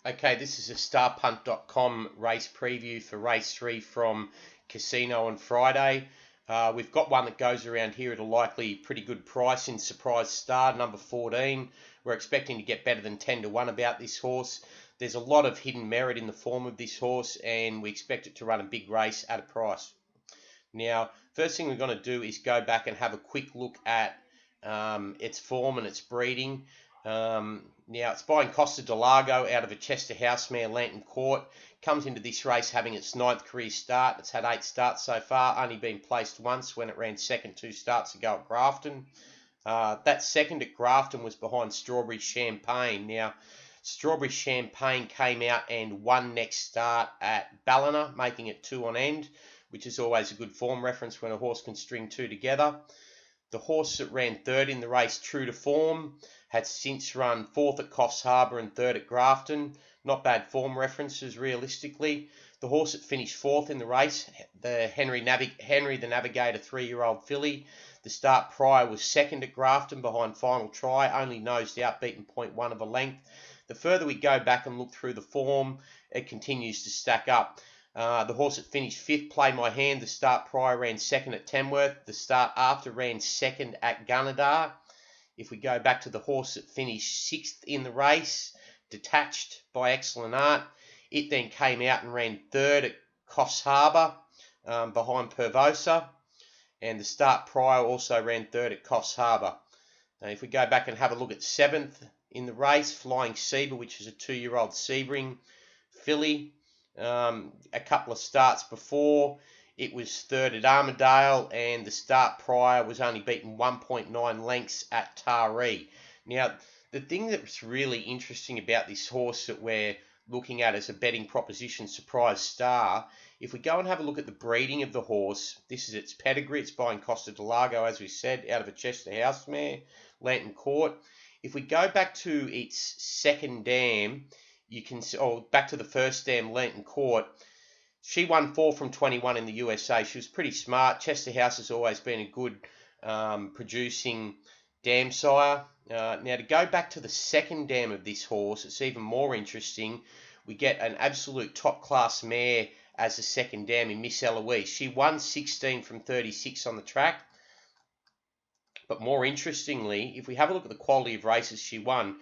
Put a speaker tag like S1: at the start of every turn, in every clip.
S1: Okay, this is a starpunt.com race preview for race 3 from Casino on Friday. We've got one that goes around here at a likely pretty good price in Surprise Star, number 14. We're expecting to get better than 10 to 1 about this horse. There's a lot of hidden merit in the form of this horse, and we expect it to run a big race at a price. Now, first thing we're going to do is go back and have a quick look at its form and its breeding. Now, it's buying Costa del Lago out of a Chester House mare, Lantern Court. Comes into this race having its 9th career start. It's had 8 starts so far, only been placed once when it ran second 2 starts ago at Grafton. That second at Grafton was behind Strawberry Champagne. Now, Strawberry Champagne came out and won next start at Ballina, making it 2 on end, which is always a good form reference when a horse can string 2 together. The horse that ran 3rd in the race, True to Form, had since run 4th at Coffs Harbour and 3rd at Grafton. Not bad form references realistically. The horse that finished 4th in the race, the Henry the Navigator 3-year-old filly. The start prior was 2nd at Grafton behind Final Try, only nosed out, beaten 0.1 of a length. The further we go back and look through the form, it continues to stack up. The horse that finished 5th, Play My Hand. The start prior ran 2nd at Tamworth. The start after ran 2nd at Gunnedah. If we go back to the horse that finished 6th in the race, Detached by Excellent Art, it then came out and ran 3rd at Coffs Harbour behind Pervosa. And the start prior also ran 3rd at Coffs Harbour. Now, if we go back and have a look at 7th in the race, Flying Seaber, which is a 2-year-old Sebring filly. A couple of starts before, it was 3rd at Armadale, and the start prior was only beaten 1.9 lengths at Taree. Now, the thing that's really interesting about this horse that we're looking at as a betting proposition, Surprise Star, if we go and have a look at the breeding of the horse, this is its pedigree. It's buying Costa del Lago, as we said, out of a Chester House mare, Lantern Court. If we go back to its second dam, you can see, back to the first dam, Lantern Court. She won 4 from 21 in the USA. She was pretty smart. Chester House has always been a good producing dam sire. Now, to go back to the second dam of this horse, it's even more interesting. We get an absolute top-class mare as the second dam in Miss Eloise. She won 16 from 36 on the track. But more interestingly, if we have a look at the quality of races she won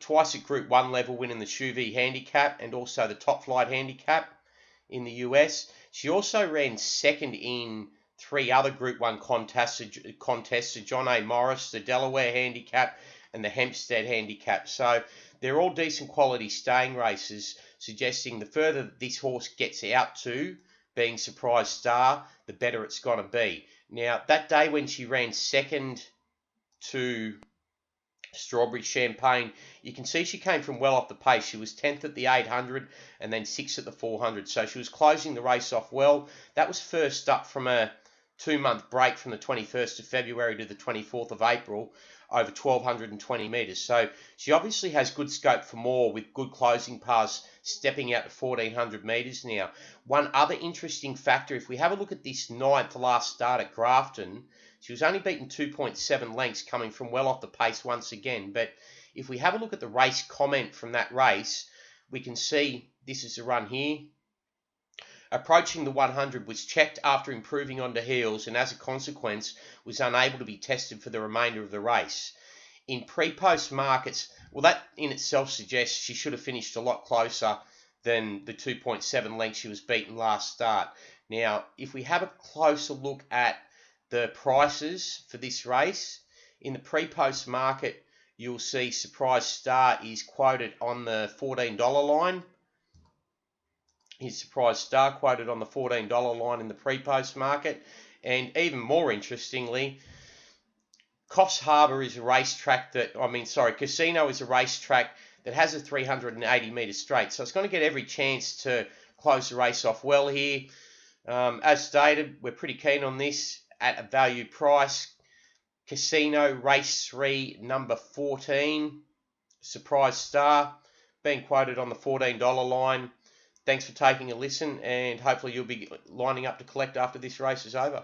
S1: twice at Group 1 level, winning the Chuvie Handicap and also the Top Flight Handicap in the US. She also ran 2nd in 3 other Group 1 contests, the John A. Morris, the Delaware Handicap, and the Hempstead Handicap. So they're all decent quality staying races, suggesting the further that this horse gets out to being Surprise Star, the better it's going to be. Now, that day when she ran 2nd to Strawberry Champagne, you can see she came from well off the pace. She was 10th at the 800 and then 6th at the 400. So she was closing the race off well. That was first up from a 2-month break from the 21st of February to the 24th of April over 1,220 metres. So she obviously has good scope for more with good closing paths stepping out to 1,400 metres now. One other interesting factor, if we have a look at this 9th last start at Grafton, she was only beaten 2.7 lengths coming from well off the pace once again. But if we have a look at the race comment from that race, we can see this is a run here. Approaching the 100 was checked after improving onto heels and as a consequence was unable to be tested for the remainder of the race. In pre-post markets, well, that in itself suggests she should have finished a lot closer than the 2.7 lengths she was beaten last start. Now, if we have a closer look at the prices for this race, in the pre-post market, you'll see Surprise Star is quoted on the $14 line. His Surprise Star quoted on the $14 line in the pre-post market. And even more interestingly, Coffs Harbour is a racetrack Casino is a racetrack that has a 380 metre straight. So it's going to get every chance to close the race off well here. As stated, we're pretty keen on this at a value price. Casino, race 3, number 14, Surprise Star, being quoted on the $14 line. Thanks for taking a listen, and hopefully you'll be lining up to collect after this race is over.